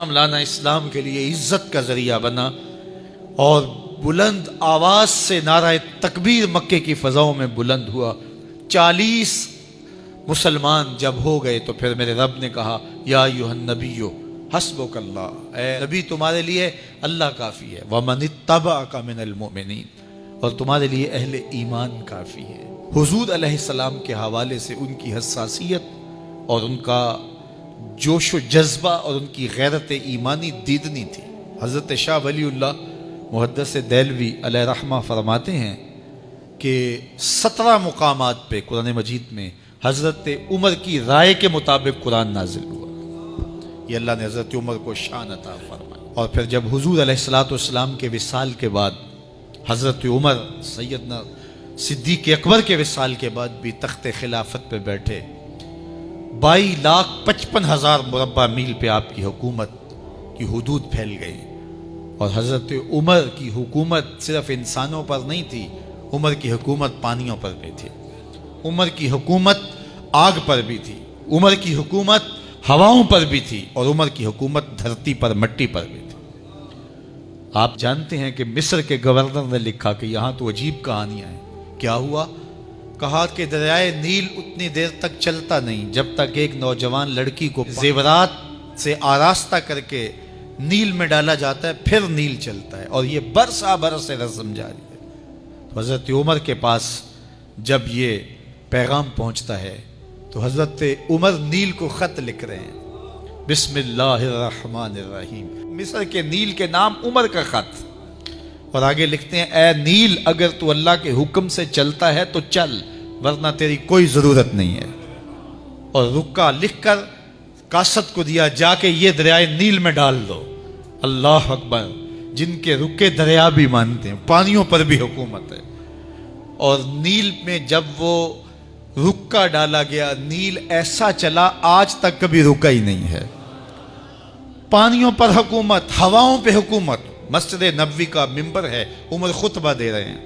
لانا اسلام کے لیے عزت کا ذریعہ بنا اور بلند آواز سے نعرہ تکبیر مکے کی فضاؤں میں بلند ہوا۔ 40 مسلمان جب ہو گئے تو پھر میرے رب نے کہا یا ایھا النبی حسبک اللہ، اے نبی تمہارے لیے اللہ کافی ہے، ومن اتبعک من المؤمنین، اور تمہارے لیے اہل ایمان کافی ہے۔ حضور علیہ السلام کے حوالے سے ان کی حساسیت اور ان کا جوش و جذبہ اور ان کی غیرت ایمانی دیدنی تھی۔ حضرت شاہ ولی اللہ محدث دہلوی علیہ رحمہ فرماتے ہیں کہ 17 مقامات پہ قرآن مجید میں حضرت عمر کی رائے کے مطابق قرآن نازل ہوا۔ یہ اللہ نے حضرت عمر کو شان عطا فرمائی۔ اور پھر جب حضور علیہ السلام کے وصال کے بعد حضرت عمر سیدنا صدیق اکبر کے وصال کے بعد بھی تخت خلافت پہ بیٹھے، 22,55,000 مربع میل پہ آپ کی حکومت کی حدود پھیل گئی، اور حضرت عمر کی حکومت صرف انسانوں پر نہیں تھی، عمر کی حکومت پانیوں پر بھی تھی، عمر کی حکومت آگ پر بھی تھی، عمر کی حکومت ہواؤں پر بھی تھی، اور عمر کی حکومت دھرتی پر مٹی پر بھی تھی۔ آپ جانتے ہیں کہ مصر کے گورنر نے لکھا کہ یہاں تو عجیب کہانیاں ہیں۔ کیا ہوا؟ کہا کہ دریائے نیل اتنی دیر تک چلتا نہیں جب تک ایک نوجوان لڑکی کو زیورات سے آراستہ کر کے نیل میں ڈالا جاتا ہے، پھر نیل چلتا ہے، اور یہ برسا برس رسم جاری ہے۔ حضرت عمر کے پاس جب یہ پیغام پہنچتا ہے تو حضرت عمر نیل کو خط لکھ رہے ہیں، بسم اللہ الرحمن الرحیم، مصر کے نیل کے نام عمر کا خط، اور آگے لکھتے ہیں اے نیل اگر تو اللہ کے حکم سے چلتا ہے تو چل، ورنہ تیری کوئی ضرورت نہیں ہے۔ اور رکا لکھ کر کاسد کو دیا، جا کے یہ دریائے نیل میں ڈال دو۔ اللہ اکبر، جن کے رکے دریا بھی مانتے ہیں، پانیوں پر بھی حکومت ہے۔ اور نیل میں جب وہ رکا ڈالا گیا، نیل ایسا چلا آج تک کبھی رکا ہی نہیں ہے۔ پانیوں پر حکومت، ہواؤں پہ حکومت۔ مسجد نبوی کا ممبر ہے، عمر خطبہ دے رہے ہیں،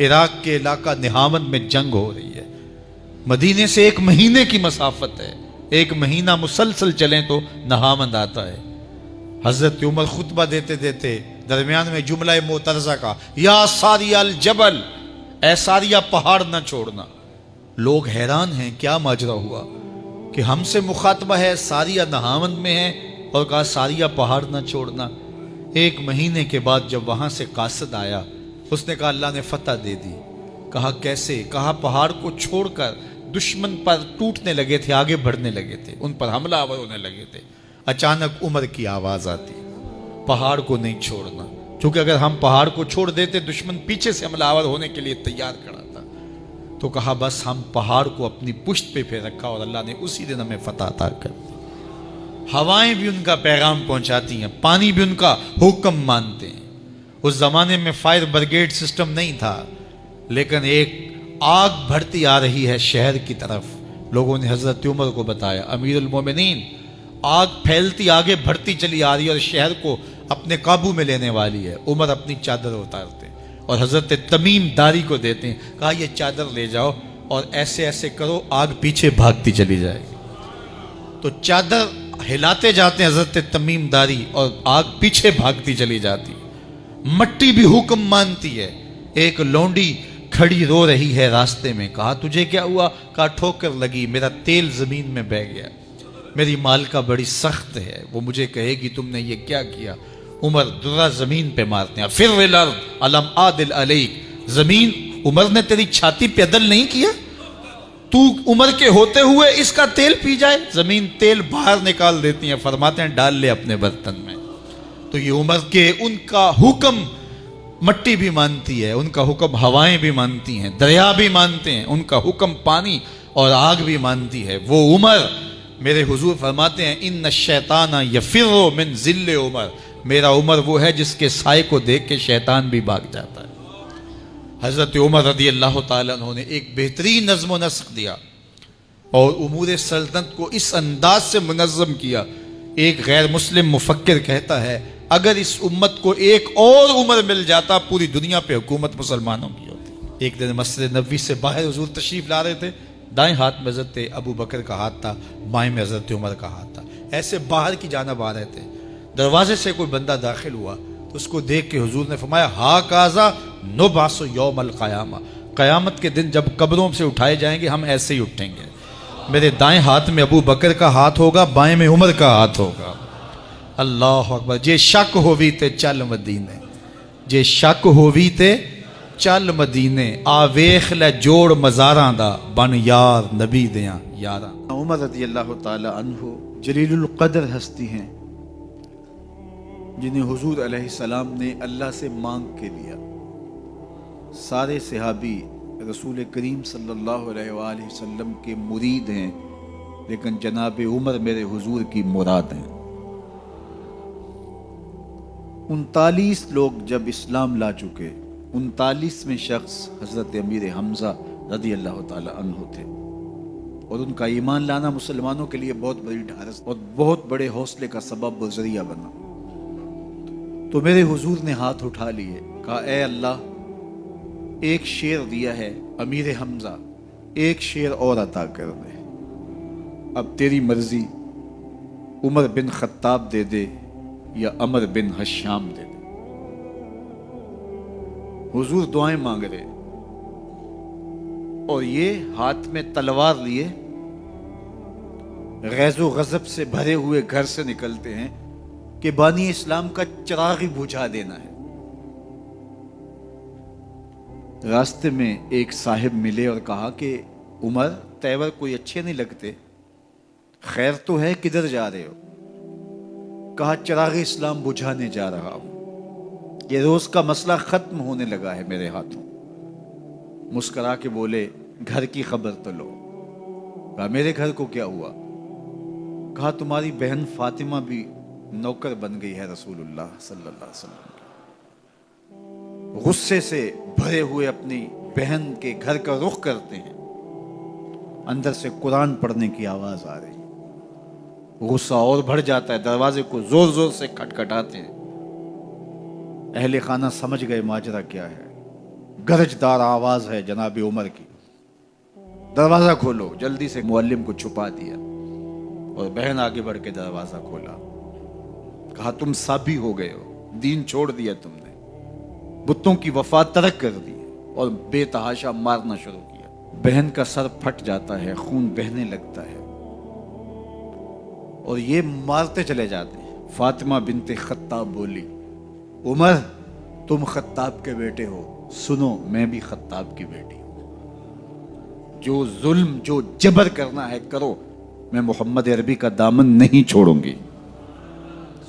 عراق کے علاقہ نہاون میں جنگ ہو رہی ہے، مدینے سے 1 مہینے کی مسافت ہے، 1 مہینہ مسلسل چلیں تو نہاون آتا ہے۔ حضرت عمر خطبہ دیتے دیتے درمیان میں جملہ معترضہ کا، یا ساریہ الجبل، اے ساریہ پہاڑ نہ چھوڑنا۔ لوگ حیران ہیں کیا ماجرا ہوا کہ ہم سے مخاطبہ ہے، ساریہ نہاون میں ہے، اور کہا ساریہ پہاڑ نہ چھوڑنا۔ 1 مہینے کے بعد جب وہاں سے قاصد آیا، اس نے کہا اللہ نے فتح دے دی۔ کہا کیسے؟ کہا پہاڑ کو چھوڑ کر دشمن پر ٹوٹنے لگے تھے، آگے بڑھنے لگے تھے، ان پر حملہ آور ہونے لگے تھے۔ اچانک عمر کی آواز آتی، پہاڑ کو نہیں چھوڑنا، کیونکہ اگر ہم پہاڑ کو چھوڑ دیتے دشمن پیچھے سے حملہ آور ہونے کے لیے تیار کھڑا تھا۔ تو کہا بس ہم پہاڑ کو اپنی پشت پہ پھیر رکھا، اور اللہ نے اسی دن ہمیں فتح عطا کر دی۔ ہوائیں بھی ان کا پیغام پہنچاتی ہیں، پانی بھی ان کا حکم مانتے ہیں۔ اس زمانے میں فائر بریگیڈ سسٹم نہیں تھا، لیکن ایک آگ بڑھتی آ رہی ہے شہر کی طرف۔ لوگوں نے حضرت عمر کو بتایا، امیر المومنین، آگ پھیلتی آگے بڑھتی چلی آ رہی ہے اور شہر کو اپنے قابو میں لینے والی ہے۔ عمر اپنی چادر اتارتے ہیں اور حضرت تمیم داری کو دیتے ہیں، کہا یہ چادر لے جاؤ اور ایسے ایسے کرو، آگ پیچھے بھاگتی چلی جائے گی۔ تو چادر ہلاتے جاتے ہیں حضرت تمیم داری، اور آگ پیچھے بھاگتی چلی جاتی۔ مٹی بھی حکم مانتی ہے۔ ایک لونڈی کھڑی رو رہی ہے راستے میں، کہا تجھے کیا ہوا؟ کہا ٹھوکر لگی، میرا تیل زمین میں بہہ گیا، میری مالکہ بڑی سخت ہے، وہ مجھے کہے گی تم نے یہ کیا کیا۔ عمر درہ زمین پہ مارتے ہیں، فر الارض الم عادل علیک، زمین عمر نے تیری چھاتی پہ عدل نہیں کیا؟ تو عمر کے ہوتے ہوئے اس کا تیل پی جائے؟ زمین تیل باہر نکال دیتی ہیں، فرماتے ہیں ڈال لے اپنے برتن میں۔ تو یہ عمر کے ان کا حکم مٹی بھی مانتی ہے، ان کا حکم ہوائیں بھی مانتی ہیں، دریا بھی مانتے ہیں، ان کا حکم پانی اور آگ بھی مانتی ہے۔ وہ عمر، میرے حضور فرماتے ہیں ان الشیطان یفر من ذل عمر، میرا عمر وہ ہے جس کے سائے کو دیکھ کے شیطان بھی بھاگ جاتا ہے۔ حضرت عمر رضی اللہ تعالیٰ عنہ نے ایک بہترین نظم و نسق دیا اور امور سلطنت کو اس انداز سے منظم کیا۔ ایک غیر مسلم مفکر کہتا ہے اگر اس امت کو ایک اور عمر مل جاتا پوری دنیا پہ حکومت مسلمانوں کی ہوتی۔ ایک دن مسجد نبوی سے باہر حضور تشریف لا رہے تھے، دائیں ہاتھ میں حضرت ابو بکر کا ہاتھ تھا، بائیں میں حضرت عمر کا ہاتھ تھا۔ ایسے باہر کی جانب آ رہے تھے، دروازے سے کوئی بندہ داخل ہوا تو اس کو دیکھ کے حضور نے فرمایا ہا کازا نبعث یوم القیامہ، قیامت کے دن جب قبروں سے اٹھائے جائیں گے ہم ایسے ہی اٹھیں گے، میرے دائیں ہاتھ میں ابو بکر کا ہاتھ ہوگا، بائیں میں عمر کا ہاتھ ہوگا۔ اللہ اکبر۔ جے شک ہووی تے چل مدینے، جے شک ہووی تے چل مدینے، آ ویخ لے جوڑ مزاراں دا، بن یار نبی دیاں یاراں۔ عمر رضی اللہ تعالی عنہ جلیل القدر ہستی ہیں جنہیں حضور علیہ السلام نے اللہ سے مانگ کے لیا۔ سارے صحابی رسول کریم صلی اللہ علیہ وآلہ وسلم کے مرید ہیں، لیکن جناب عمر میرے حضور کی مراد ہیں۔ 39 لوگ جب اسلام لا چکے، 39ویں شخص حضرت امیر حمزہ رضی اللہ تعالی عنہ تھے، اور ان کا ایمان لانا مسلمانوں کے لیے بہت بڑی ڈھارس اور بہت بڑے حوصلے کا سبب و ذریعہ بنا۔ تو میرے حضور نے ہاتھ اٹھا لیے، کہا اے اللہ، ایک شیر دیا ہے امیر حمزہ، ایک شیر اور عطا کر دے، اب تیری مرضی، عمر بن خطاب دے دے یا عمر بن حشام دے دے۔ حضور دعائیں مانگ رہے اور یہ ہاتھ میں تلوار لیے غیظ و غضب سے بھرے ہوئے گھر سے نکلتے ہیں کہ بانی اسلام کا چراغ ہی بجھا دینا ہے۔ راستے میں ایک صاحب ملے اور کہا کہ عمر، تیور کوئی اچھے نہیں لگتے، خیر تو ہے، کدھر جا رہے ہو؟ کہا چراغ اسلام بجھانے جا رہا ہوں، یہ روز کا مسئلہ ختم ہونے لگا ہے میرے ہاتھوں۔ مسکرا کے بولے گھر کی خبر تو لو۔ کہا میرے گھر کو کیا ہوا؟ کہا تمہاری بہن فاطمہ بھی نوکر بن گئی ہے رسول اللہ صلی اللہ علیہ وسلم کی۔ غصے سے بھرے ہوئے اپنی بہن کے گھر کا رخ کرتے ہیں، اندر سے قرآن پڑھنے کی آواز آ رہی، غصہ اور بڑھ جاتا ہے، دروازے کو زور زور سے کھٹکھٹاتے ہیں۔ اہل خانہ سمجھ گئے ماجرا کیا ہے، گرجدار آواز ہے جناب عمر کی، دروازہ کھولو۔ جلدی سے معلم کو چھپا دیا اور بہن آگے بڑھ کے دروازہ کھولا۔ کہا تم سابی ہو گئے ہو، دین چھوڑ دیا تم نے، بتوں کی وفا ترک کر دی اور بے تحاشا مارنا شروع کیا۔ بہن کا سر پھٹ جاتا ہے، خون بہنے لگتا ہے اور یہ مارتے چلے جاتے ہیں۔ فاطمہ بنت خطاب بولی عمر تم خطاب کے بیٹے ہو، سنو میں بھی خطاب کی بیٹی ہوں، جو ظلم جو جبر کرنا ہے کرو، میں محمد عربی کا دامن نہیں چھوڑوں گی۔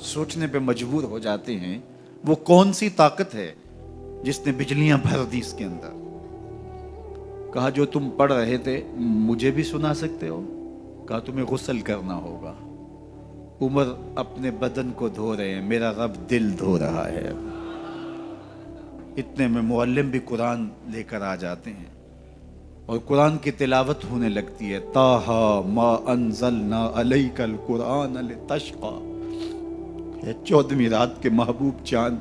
سوچنے پہ مجبور ہو جاتے ہیں وہ کون سی طاقت ہے جس نے بجلیاں بھر دی اس کے اندر۔ کہا جو تم پڑھ رہے تھے مجھے بھی سنا سکتے ہو؟ کہا تمہیں غسل کرنا ہوگا۔ عمر اپنے بدن کو دھو رہے ہیں، میرا رب دل دھو رہا ہے۔ اتنے میں معلم بھی قرآن لے کر آ جاتے ہیں اور قرآن کی تلاوت ہونے لگتی ہے۔ طٰہٰ ما انزلنا علیک القرآن لتشقیٰ، 14ویں رات کے محبوب چاند،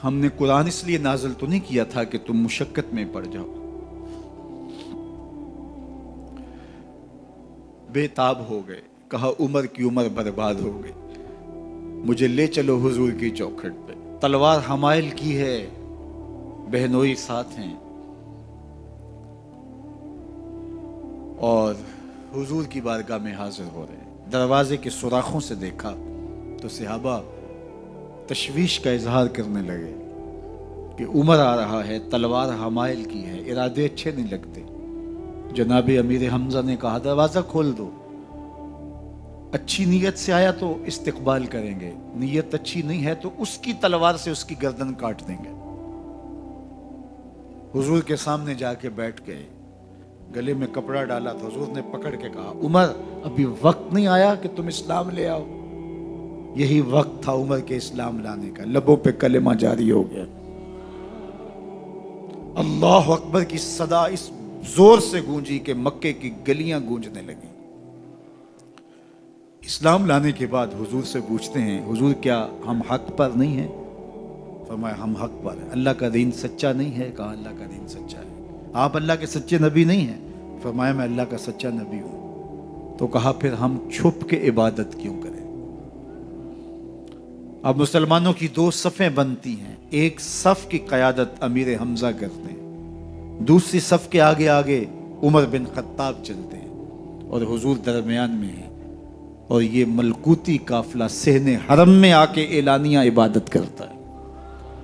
ہم نے قرآن اس لیے نازل تو نہیں کیا تھا کہ تم مشقت میں پڑ جاؤ۔ بے تاب ہو گئے، کہا عمر کی عمر برباد ہو گئی، مجھے لے چلو حضور کی چوکھٹ پہ۔ تلوار حمائل کی ہے، بہنوئی ساتھ ہیں، اور حضور کی بارگاہ میں حاضر ہو رہے ہیں۔ دروازے کے سوراخوں سے دیکھا تو صحابہ تشویش کا اظہار کرنے لگے کہ عمر آ رہا ہے، تلوار حمائل کی ہے، ارادے اچھے نہیں لگتے۔ جناب امیر حمزہ نے کہا دروازہ کھول دو، اچھی نیت سے آیا تو استقبال کریں گے، نیت اچھی نہیں ہے تو اس کی تلوار سے اس کی گردن کاٹ دیں گے۔ حضور کے سامنے جا کے بیٹھ گئے، گلے میں کپڑا ڈالا تو حضور نے پکڑ کے کہا عمر ابھی وقت نہیں آیا کہ تم اسلام لے آؤ؟ یہی وقت تھا عمر کے اسلام لانے کا۔ لبوں پہ کلمہ جاری ہو گیا، اللہ اکبر کی صدا اس زور سے گونجی کہ مکے کی گلیاں گونجنے لگیں۔ اسلام لانے کے بعد حضور سے پوچھتے ہیں حضور کیا ہم حق پر نہیں ہیں؟ فرمایا ہم حق پر ہیں۔ اللہ کا دین سچا نہیں ہے؟ کہا اللہ کا دین سچا ہے۔ آپ اللہ کے سچے نبی نہیں ہیں؟ فرمایا میں اللہ کا سچا نبی ہوں۔ تو کہا پھر ہم چھپ کے عبادت کیوں کریں؟ اب مسلمانوں کی دو صفیں بنتی ہیں، ایک صف کی قیادت امیر حمزہ کرتے ہیں، دوسری صف کے آگے آگے عمر بن خطاب چلتے ہیں اور حضور درمیان میں ہیں، اور یہ ملکوتی قافلہ صحن حرم میں آ کے اعلانیہ عبادت کرتا ہے۔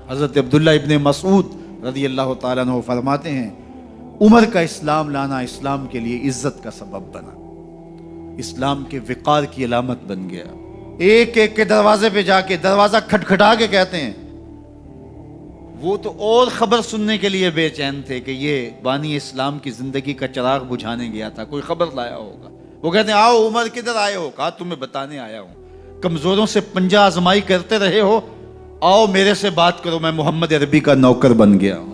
حضرت عبداللہ ابن مسعود رضی اللہ تعالیٰ عنہ فرماتے ہیں عمر کا اسلام لانا اسلام کے لیے عزت کا سبب بنا، اسلام کے وقار کی علامت بن گیا۔ ایک ایک کے دروازے پہ جا کے دروازہ کھٹکھٹا کے کہتے ہیں، وہ تو اور خبر سننے کے لیے بے چین تھے کہ یہ بانی اسلام کی زندگی کا چراغ بجھانے گیا تھا، کوئی خبر لایا ہوگا۔ وہ کہتے ہیں آؤ عمر کدھر آئے ہو؟ کہا تمہیں بتانے آیا ہوں، کمزوروں سے پنجہ آزمائی کرتے رہے ہو، آؤ میرے سے بات کرو، میں محمد عربی کا نوکر بن گیا ہوں۔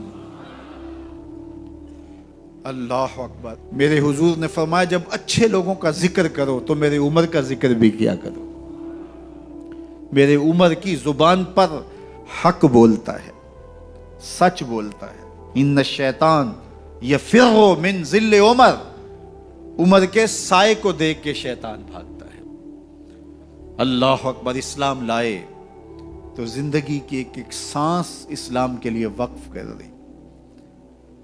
اللہ اکبر۔ میرے حضور نے فرمایا جب اچھے لوگوں کا ذکر کرو تو میرے عمر کا ذکر بھی کیا کرو۔ میرے عمر کی زبان پر حق بولتا ہے، سچ بولتا ہے۔ ان الشیطان یفر من ظل عمر، عمر کے سائے کو دیکھ کے شیطان بھاگتا ہے۔ اللہ اکبر۔ اسلام لائے تو زندگی کی ایک ایک سانس اسلام کے لیے وقف کر دی،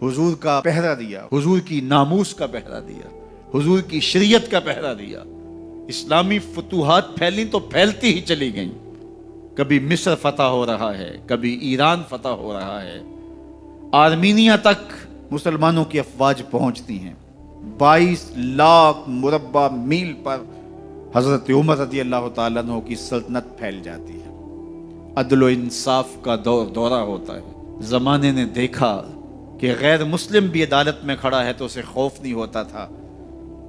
حضور کا پہرا دیا، حضور کی ناموس کا پہرا دیا، حضور کی شریعت کا پہرا دیا۔ اسلامی فتوحات پھیلی تو پھیلتی ہی چلی گئیں، کبھی مصر فتح ہو رہا ہے، کبھی ایران فتح ہو رہا ہے، آرمینیا تک مسلمانوں کی افواج پہنچتی ہیں۔ 22 لاکھ مربع میل پر حضرت عمر رضی اللہ تعالیٰ عنہ کی سلطنت پھیل جاتی ہے۔ عدل و انصاف کا دورہ ہوتا ہے۔ زمانے نے دیکھا کہ غیر مسلم بھی عدالت میں کھڑا ہے تو اسے خوف نہیں ہوتا تھا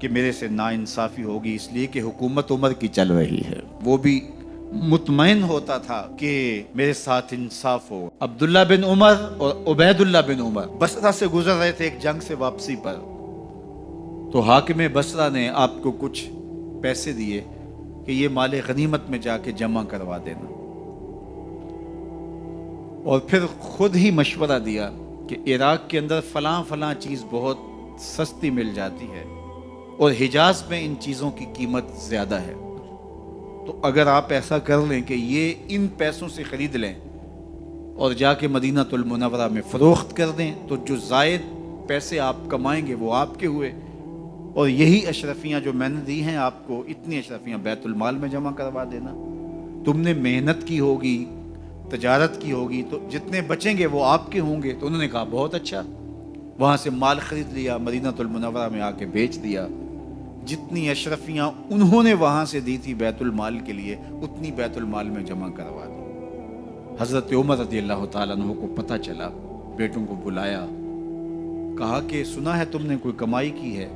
کہ میرے سے ناانصافی ہوگی، اس لیے کہ حکومت عمر کی چل رہی ہے۔ وہ بھی مطمئن ہوتا تھا کہ میرے ساتھ انصاف ہو۔ عبداللہ بن عمر اور عبید اللہ بن عمر بصرہ سے گزر رہے تھے ایک جنگ سے واپسی پر، تو حاکم بصرہ نے آپ کو کچھ پیسے دیے کہ یہ مال غنیمت میں جا کے جمع کروا دینا، اور پھر خود ہی مشورہ دیا کہ عراق کے اندر فلاں فلاں چیز بہت سستی مل جاتی ہے اور حجاز میں ان چیزوں کی قیمت زیادہ ہے، تو اگر آپ ایسا کر لیں کہ یہ ان پیسوں سے خرید لیں اور جا کے مدینہ المنورہ میں فروخت کر دیں تو جو زائد پیسے آپ کمائیں گے وہ آپ کے ہوئے، اور یہی اشرفیاں جو میں نے دی ہیں آپ کو، اتنی اشرفیاں بیت المال میں جمع کروا دینا۔ تم نے محنت کی ہوگی، تجارت کی ہوگی، تو جتنے بچیں گے وہ آپ کے ہوں گے۔ تو انہوں نے کہا بہت اچھا، وہاں سے مال خرید لیا، مدینہ المنورہ میں آ کے بیچ دیا۔ جتنی اشرفیاں انہوں نے وہاں سے دی تھی بیت المال کے لیے، اتنی بیت المال میں جمع کروا دی۔ حضرت عمر رضی اللہ تعالیٰ عنہ کو پتہ چلا، بیٹوں کو بلایا، کہا کہ سنا ہے تم نے کوئی کمائی کی ہے؟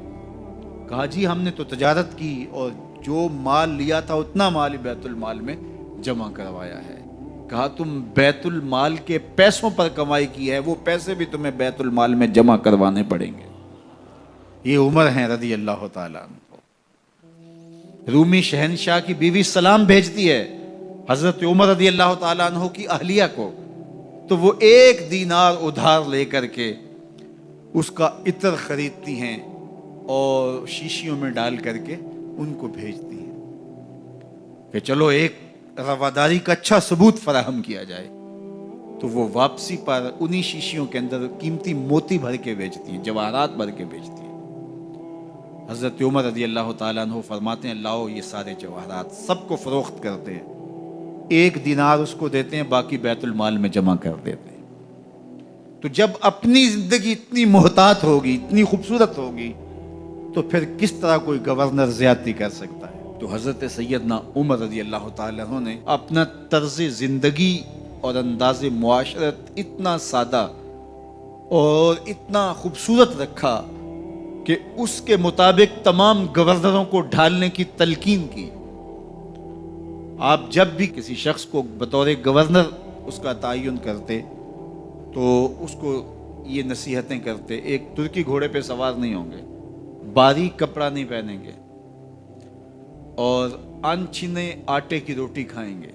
کہا جی ہم نے تو تجارت کی اور جو مال لیا تھا اتنا مال بیت المال میں جمع کروایا ہے۔ کہا تم بیت المال کے پیسوں پر کمائی کی ہے، وہ پیسے بھی تمہیں بیت المال میں جمع کروانے پڑیں گے۔ یہ عمر ہیں رضی اللہ تعالیٰ عنہ۔ رومی شہنشاہ کی بیوی سلام بھیجتی ہے حضرت عمر رضی اللہ تعالیٰ عنہ کی اہلیہ کو، تو وہ 1 دینار ادھار لے کر کے اس کا عطر خریدتی ہیں اور شیشیوں میں ڈال کر کے ان کو بھیجتی ہیں کہ چلو ایک رواداری کا اچھا ثبوت فراہم کیا جائے۔ تو وہ واپسی پر انہی شیشیوں کے اندر قیمتی موتی بھر کے بیچتی ہیں، جواہرات بھر کے بیچتی ہیں۔ حضرت عمر رضی اللہ تعالیٰ عنہ فرماتے ہیں لاؤ یہ سارے جواہرات، سب کو فروخت کرتے ہیں، 1 دینار اس کو دیتے ہیں، باقی بیت المال میں جمع کر دیتے ہیں۔ تو جب اپنی زندگی اتنی محتاط ہوگی، اتنی خوبصورت ہوگی، تو پھر کس طرح کوئی گورنر زیادتی کر سکتا ہے؟ تو حضرت سیدنا عمر رضی اللہ تعالیٰ عنہ نے اپنا طرز زندگی اور انداز معاشرت اتنا سادہ اور اتنا خوبصورت رکھا کہ اس کے مطابق تمام گورنروں کو ڈھالنے کی تلقین کی۔ آپ جب بھی کسی شخص کو بطور گورنر اس کا تعین کرتے تو اس کو یہ نصیحتیں کرتے، ایک ترکی گھوڑے پہ سوار نہیں ہوں گے، باریک کپڑا نہیں پہنیں گے، اور انچھنے آٹے کی روٹی کھائیں گے،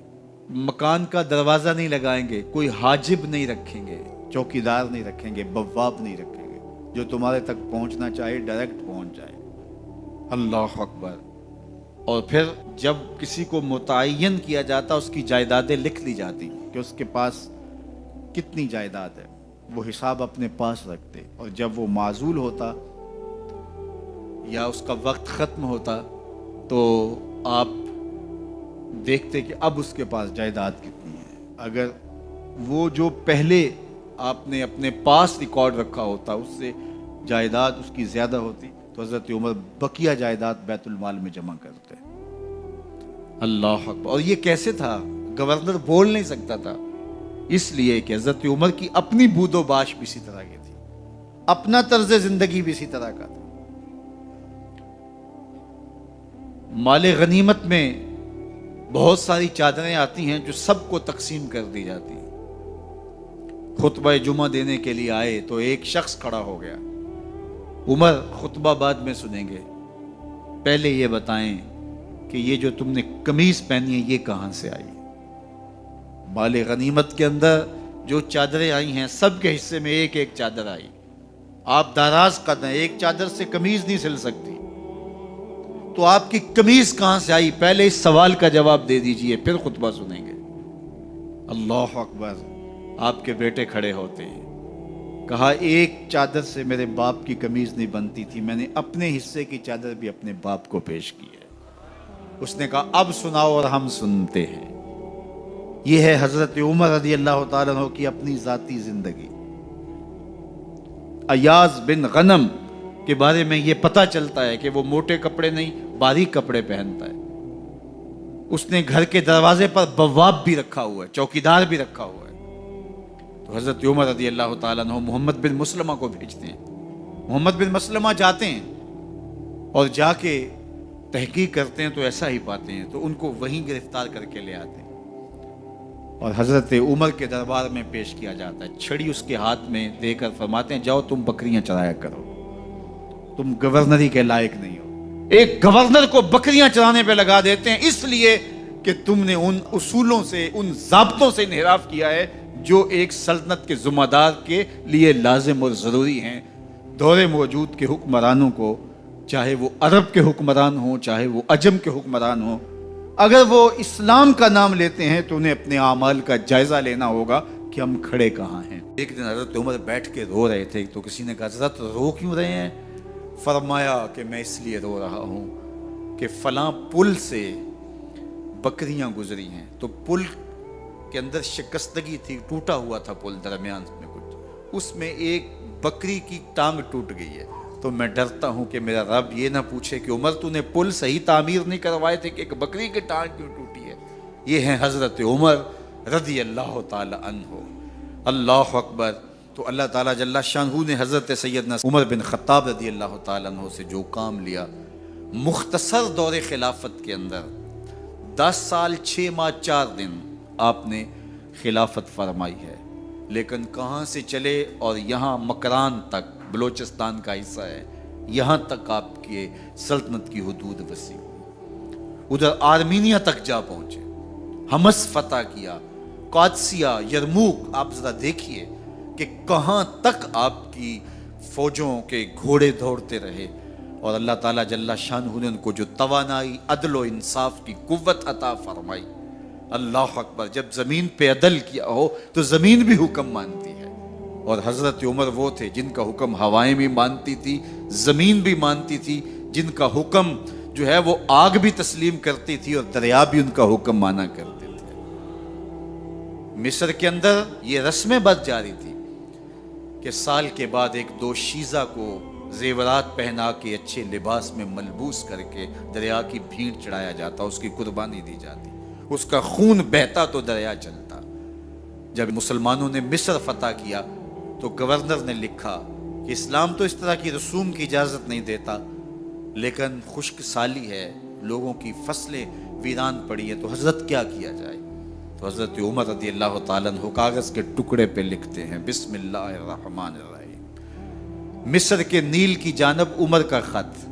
مکان کا دروازہ نہیں لگائیں گے، کوئی حاجب نہیں رکھیں گے، چوکیدار نہیں رکھیں گے، بواب نہیں رکھیں گے، جو تمہارے تک پہنچنا چاہے ڈائریکٹ پہنچ جائے۔ اللہ اکبر۔ اور پھر جب کسی کو متعین کیا جاتا اس کی جائیدادیں لکھ لی جاتی کہ اس کے پاس کتنی جائیداد ہے، وہ حساب اپنے پاس رکھتے، اور جب وہ معزول ہوتا یا اس کا وقت ختم ہوتا تو آپ دیکھتے کہ اب اس کے پاس جائیداد کتنی ہے۔ اگر وہ جو پہلے آپ نے اپنے پاس ریکارڈ رکھا ہوتا اس سے جائیداد اس کی زیادہ ہوتی تو حضرت عمر بقیہ جائیداد بیت المال میں جمع کرتے۔ اللہ اکبر۔ اور یہ کیسے تھا؟ گورنر بول نہیں سکتا تھا، اس لیے کہ حضرت عمر کی اپنی بود و باش بھی اسی طرح کی تھی، اپنا طرز زندگی بھی اسی طرح کا تھا۔ مال غنیمت میں بہت ساری چادریں آتی ہیں جو سب کو تقسیم کر دی جاتی ہیں۔ خطبہ جمعہ دینے کے لیے آئے تو ایک شخص کھڑا ہو گیا، عمر خطبہ بعد میں سنیں گے، پہلے یہ بتائیں کہ یہ جو تم نے قمیض پہنی ہے یہ کہاں سے آئی؟ مال غنیمت کے اندر جو چادریں آئی ہیں سب کے حصے میں ایک ایک چادر آئی، آپ دراز قد ہیں، ایک چادر سے قمیض نہیں سل سکتی، تو آپ کی قمیض کہاں سے آئی؟ پہلے اس سوال کا جواب دے دیجئے، پھر خطبہ سنیں گے۔ اللہ اکبر۔ آپ کے بیٹے کھڑے ہوتے ہیں، کہا ایک چادر سے میرے باپ کی قمیض نہیں بنتی تھی، میں نے اپنے حصے کی چادر بھی اپنے باپ کو پیش کی ہے۔ اس نے کہا اب سناؤ، اور ہم سنتے ہیں۔ یہ ہے حضرت عمر رضی اللہ تعالیٰ عنہ کی اپنی ذاتی زندگی۔ ایاز بن غنم کے بارے میں یہ پتہ چلتا ہے کہ وہ موٹے کپڑے نہیں باریک کپڑے پہنتا ہے۔ اس نے گھر کے دروازے پر بواب بھی رکھا ہوا ہے، چوکیدار بھی رکھا ہوا ہے۔ تو حضرت عمر رضی اللہ تعالیٰ عنہ محمد بن مسلمہ کو بھیجتے ہیں، محمد بن مسلمہ جاتے ہیں اور جا کے تحقیق کرتے ہیں تو ایسا ہی پاتے ہیں، تو ان کو وہیں گرفتار کر کے لے آتے ہیں اور حضرت عمر کے دربار میں پیش کیا جاتا ہے۔ چھڑی اس کے ہاتھ میں دے کر فرماتے ہیں جاؤ تم بکریاں چرایا کرو، تم گورنری کے لائق نہیں ہو۔ ایک گورنر کو بکریاں چرانے پہ لگا دیتے ہیں اس لیے کہ تم نے ان اصولوں سے، ان ضابطوں سے انحراف کیا ہے جو ایک سلطنت کے ذمہ دار کے لیے لازم اور ضروری ہیں۔ دور موجود کے حکمرانوں کو، چاہے وہ عرب کے حکمران ہوں چاہے وہ عجم کے حکمران ہوں، اگر وہ اسلام کا نام لیتے ہیں تو انہیں اپنے اعمال کا جائزہ لینا ہوگا کہ ہم کھڑے کہاں ہیں۔ ایک دن حضرت عمر بیٹھ کے رو رہے تھے تو کسی نے کہا حضرت رو کیوں رہے ہیں؟ فرمایا کہ میں اس لیے رو رہا ہوں کہ فلاں پل سے بکریاں گزری ہیں، تو پل کے اندر شکستگی تھی، ٹوٹا ہوا تھا پل درمیان میں کچھ، اس میں ایک بکری کی ٹانگ ٹوٹ گئی ہے، تو میں ڈرتا ہوں کہ میرا رب یہ نہ پوچھے کہ عمر تو نے پل صحیح تعمیر نہیں کروائے تھے کہ ایک بکری کی ٹانگ کیوں ٹوٹی ہے۔ یہ ہیں حضرت عمر رضی اللہ تعالی عنہ۔ اللہ اکبر۔ تو اللہ تعالیٰ جل شانہ نے حضرت سیدنا عمر بن خطاب رضی اللہ تعالیٰ عنہ سے جو کام لیا، مختصر دور خلافت کے اندر 10 سال 6 ماہ 4 دن آپ نے خلافت فرمائی ہے، لیکن کہاں سے چلے اور یہاں مکران تک، بلوچستان کا حصہ ہے، یہاں تک آپ کے سلطنت کی حدود وسیع ہوئی، ادھر آرمینیا تک جا پہنچے، حمص فتح کیا، قادسیہ، یرموک۔ آپ ذرا دیکھیے کہ کہاں تک آپ کی فوجوں کے گھوڑے دوڑتے رہے، اور اللہ تعالیٰ جل شانہ نے ان کو جو توانائی، عدل و انصاف کی قوت عطا فرمائی۔ اللہ اکبر۔ جب زمین پہ عدل کیا ہو تو زمین بھی حکم مانتی ہے، اور حضرت عمر وہ تھے جن کا حکم ہوائیں بھی مانتی تھی، زمین بھی مانتی تھی، جن کا حکم جو ہے وہ آگ بھی تسلیم کرتی تھی اور دریا بھی ان کا حکم مانا کرتے تھے۔ مصر کے اندر یہ رسمیں بد جاری تھی کہ سال کے بعد ایک دوشیزہ کو زیورات پہنا کے اچھے لباس میں ملبوس کر کے دریا کی بھیڑ چڑھایا جاتا، اس کی قربانی دی جاتی، اس کا خون بہتا تو دریا چلتا۔ جب مسلمانوں نے مصر فتح کیا تو گورنر نے لکھا کہ اسلام تو اس طرح کی رسوم کی اجازت نہیں دیتا، لیکن خشک سالی ہے، لوگوں کی فصلیں ویران پڑی ہیں، تو حضرت کیا کیا جائے؟ تو حضرت عمر رضی اللہ تعالیٰ عنہ کاغذ کے ٹکڑے پہ لکھتے ہیں بسم اللہ الرحمن الرحیم، مصر کے نیل کی جانب عمر کا خط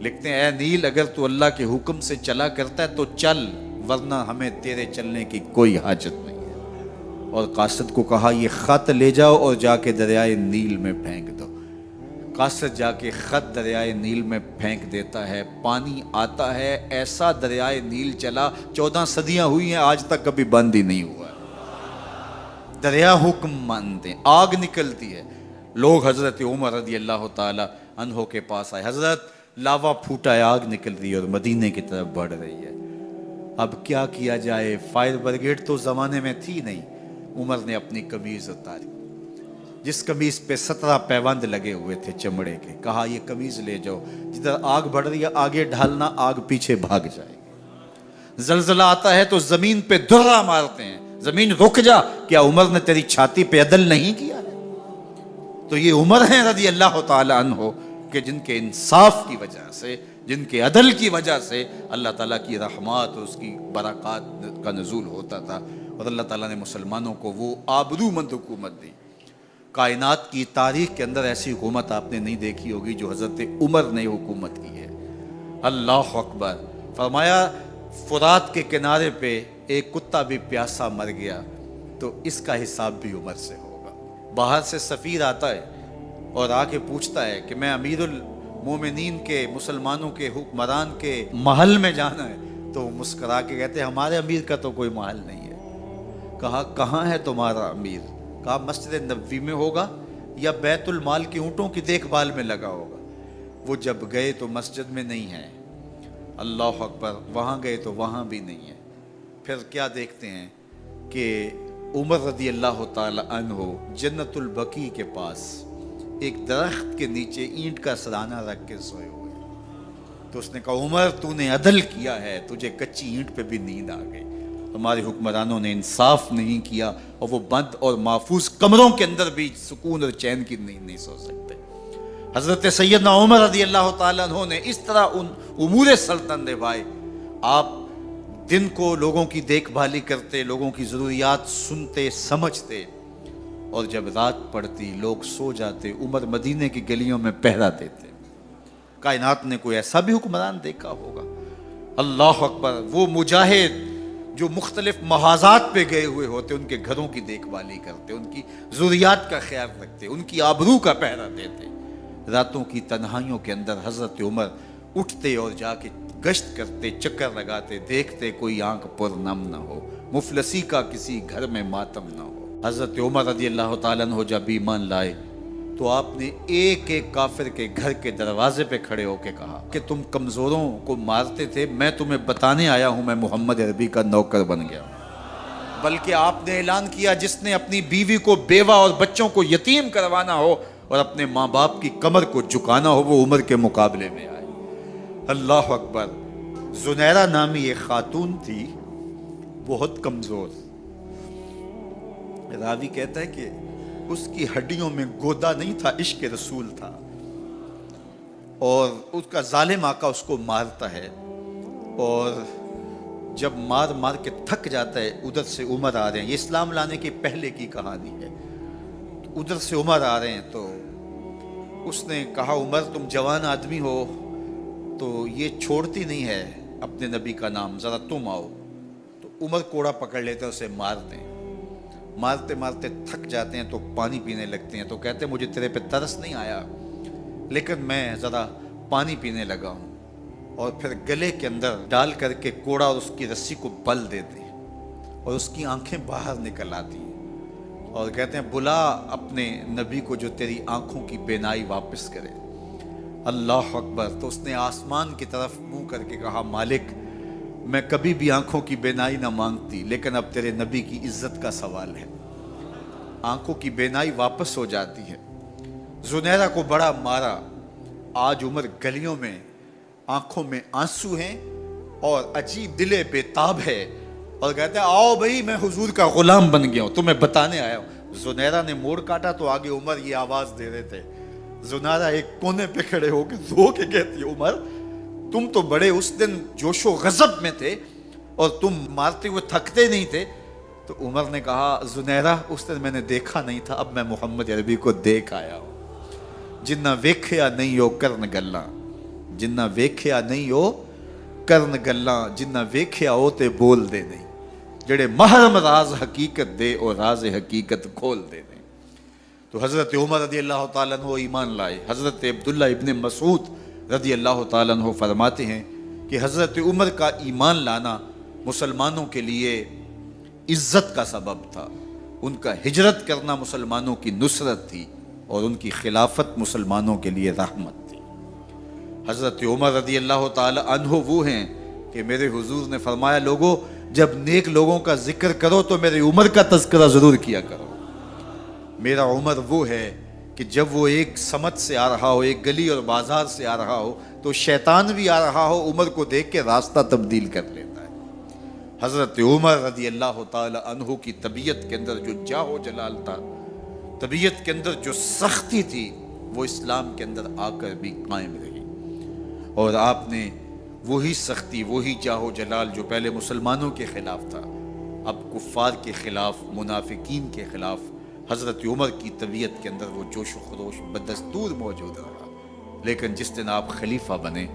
لکھتے ہیں، اے نیل اگر تو اللہ کے حکم سے چلا کرتا ہے تو چل، ورنہ ہمیں تیرے چلنے کی کوئی حاجت نہیں ہے۔ اور قاصد کو کہا یہ خط لے جاؤ اور جا کے دریائے نیل میں پھینک دو۔ قاصد جا کے خط دریائے نیل میں پھینک دیتا ہے، پانی آتا ہے، ایسا دریائے نیل چلا 14 صدیاں ہوئی ہیں آج تک کبھی بند ہی نہیں ہوا ہے۔ دریا حکم مانتے ہیں، آگ نکلتی ہے۔ لوگ حضرت عمر رضی اللہ تعالی عنہ کے پاس آئے، حضرت لاوا پھوٹا ہے، آگ نکل رہی ہے اور مدینے کی طرف بڑھ رہی ہے، اب کیا کیا جائے؟ فائر بریگیڈ تو زمانے میں تھی نہیں۔ عمر نے اپنی قمیض اتاری، جس قمیض پہ 17 پیوند لگے ہوئے تھے چمڑے کے، کہا یہ قمیض لے جاؤ، جدھر آگ بڑھ رہی ہے آگے ڈھالنا، آگ پیچھے بھاگ جائے گی۔ زلزلہ آتا ہے تو زمین پہ دھرا مارتے ہیں، زمین رک جا، کیا عمر نے تیری چھاتی پہ عدل نہیں کیا ہے؟ تو یہ عمر ہیں رضی اللہ تعالی عنہ کہ جن کے انصاف کی وجہ سے، جن کے عدل کی وجہ سے اللہ تعالیٰ کی رحمات اور اس کی برکات کا نزول ہوتا تھا، اور اللہ تعالیٰ نے مسلمانوں کو وہ آبرومند حکومت دی۔ کائنات کی تاریخ کے اندر ایسی حکومت آپ نے نہیں دیکھی ہوگی جو حضرت عمر نے حکومت کی ہے۔ اللہ اکبر۔ فرمایا فرات کے کنارے پہ ایک کتا بھی پیاسا مر گیا تو اس کا حساب بھی عمر سے ہوگا۔ باہر سے سفیر آتا ہے اور آ کے پوچھتا ہے کہ میں امیر المومنین کے، مسلمانوں کے حکمران کے محل میں جانا ہے، تو وہ مسکرا کے کہتے ہیں ہمارے امیر کا تو کوئی محل نہیں ہے۔ کہا کہاں ہے تمہارا امیر؟ کہا مسجد نبوی میں ہوگا یا بیت المال کے اونٹوں کی دیکھ بھال میں لگا ہوگا۔ وہ جب گئے تو مسجد میں نہیں ہے، اللہ اکبر، وہاں گئے تو وہاں بھی نہیں ہے۔ پھر کیا دیکھتے ہیں کہ عمر رضی اللہ تعالی عنہ جنت البقیع کے پاس ایک درخت کے نیچے اینٹ کا سرانہ رکھ کے سوئے ہوئے، تو اس نے کہا عمر تو نے عدل کیا ہے، تجھے کچی اینٹ پہ بھی نیند آ گئی، ہمارے حکمرانوں نے انصاف نہیں کیا، اور وہ بند اور محفوظ کمروں کے اندر بھی سکون اور چین کی نیند نہیں سو سکتے۔ حضرت سیدنا عمر رضی اللہ تعالیٰ عنہ نے اس طرح ان امور سلطنت نبھائے۔ آپ دن کو لوگوں کی دیکھ بھالی کرتے، لوگوں کی ضروریات سنتے سمجھتے، اور جب رات پڑتی لوگ سو جاتے، عمر مدینے کی گلیوں میں پہرا دیتے۔ کائنات نے کوئی ایسا بھی حکمران دیکھا ہوگا؟ اللہ اکبر۔ وہ مجاہد جو مختلف محاذات پہ گئے ہوئے ہوتے، ان کے گھروں کی دیکھ بھالی کرتے، ان کی ضروریات کا خیال رکھتے، ان کی آبرو کا پہرا دیتے۔ راتوں کی تنہائیوں کے اندر حضرت عمر اٹھتے اور جا کے گشت کرتے، چکر لگاتے، دیکھتے کوئی آنکھ پر نم نہ ہو، مفلسی کا کسی گھر میں ماتم نہ ہو۔ حضرت عمر رضی اللہ تعالیٰ عنہ جب ایمان لائے تو آپ نے ایک ایک کافر کے گھر کے دروازے پہ کھڑے ہو کے کہا کہ تم کمزوروں کو مارتے تھے، میں تمہیں بتانے آیا ہوں میں محمد عربی کا نوکر بن گیا ہوں۔ بلکہ آپ نے اعلان کیا جس نے اپنی بیوی کو، بیوہ اور بچوں کو یتیم کروانا ہو اور اپنے ماں باپ کی کمر کو جھکانا ہو، وہ عمر کے مقابلے میں آئے۔ اللہ اکبر۔ زنیرہ نامی ایک خاتون تھی، بہت کمزور، راوی کہتا ہے کہ اس کی ہڈیوں میں گودا نہیں تھا، عشق رسول تھا، اور اس کا ظالم آقا اس کو مارتا ہے، اور جب مار مار کے تھک جاتا ہے، ادھر سے عمر آ رہے ہیں، یہ اسلام لانے کے پہلے کی کہانی ہے، ادھر سے عمر آ رہے ہیں، تو اس نے کہا عمر تم جوان آدمی ہو تو یہ چھوڑتی نہیں ہے اپنے نبی کا نام، ذرا تم آؤ۔ تو عمر کوڑا پکڑ لیتے ہیں، اسے مارتے ہیں، مارتے مارتے تھک جاتے ہیں تو پانی پینے لگتے ہیں، تو کہتے ہیں مجھے تیرے پہ ترس نہیں آیا لیکن میں ذرا پانی پینے لگا ہوں، اور پھر گلے کے اندر ڈال کر کے کوڑا اور اس کی رسی کو بل دیتے ہیں اور اس کی آنکھیں باہر نکل آتی ہیں، اور کہتے ہیں بلا اپنے نبی کو جو تیری آنکھوں کی بینائی واپس کرے۔ اللہ اکبر۔ تو اس نے آسمان کی طرف منہ کر کے کہا مالک میں کبھی بھی آنکھوں کی بینائی نہ مانگتی، لیکن اب تیرے نبی کی عزت کا سوال ہے۔ آنکھوں کی بینائی واپس ہو جاتی ہے۔ زنیرہ کو بڑا مارا۔ آج عمر گلیوں میں آنکھوں میں آنسو ہیں اور عجیب دل بے تاب ہے، اور کہتے ہیں آؤ بھائی میں حضور کا غلام بن گیا ہوں، تمہیں بتانے آیا ہوں۔ زنیرہ نے موڑ کاٹا تو آگے عمر یہ آواز دے رہے تھے۔ زنیرہ ایک کونے پہ کھڑے ہو کے رو کے کہتی ہے عمر تم تو بڑے اس دن جوش و غضب میں تھے اور تم مارتے ہوئے تھکتے نہیں تھے۔ تو عمر نے کہا زنیرہ اس دن میں نے دیکھا نہیں تھا، اب میں محمد عربی کو دیکھ آیا ہوں۔ جنہ ویکھیا نہیں ہو کرن گلاں، جنہ ویکھیا نہیں ہو کرن گلاں، جنہ ویکھیا ہو تے بول دے نہیں، جڑے محرم راز حقیقت دے اور راز حقیقت کھول دے نہیں۔ تو حضرت عمر رضی اللہ تعالیٰ عنہ ایمان لائے. حضرت عبداللہ ابن مسعود رضی اللہ تعالیٰ عنہ فرماتے ہیں کہ حضرت عمر کا ایمان لانا مسلمانوں کے لیے عزت کا سبب تھا. ان کا ہجرت کرنا مسلمانوں کی نصرت تھی اور ان کی خلافت مسلمانوں کے لیے رحمت تھی. حضرت عمر رضی اللہ تعالی عنہ وہ ہیں کہ میرے حضور نے فرمایا لوگوں جب نیک لوگوں کا ذکر کرو تو میرے عمر کا تذکرہ ضرور کیا کرو. میرا عمر وہ ہے کہ جب وہ ایک سمت سے آ رہا ہو, ایک گلی اور بازار سے آ رہا ہو, تو شیطان بھی آ رہا ہو, عمر کو دیکھ کے راستہ تبدیل کر لیتا ہے. حضرت عمر رضی اللہ تعالی عنہ کی طبیعت کے اندر جو جاہ و جلال تھا, طبیعت کے اندر جو سختی تھی, وہ اسلام کے اندر آ کر بھی قائم رہی. اور آپ نے وہی سختی, وہی جاہ و جلال جو پہلے مسلمانوں کے خلاف تھا, اب کفار کے خلاف, منافقین کے خلاف, حضرت عمر کی طبیعت کے اندر وہ جوش و خروش بدستور موجود رہا. لیکن جس دن آپ خلیفہ بنے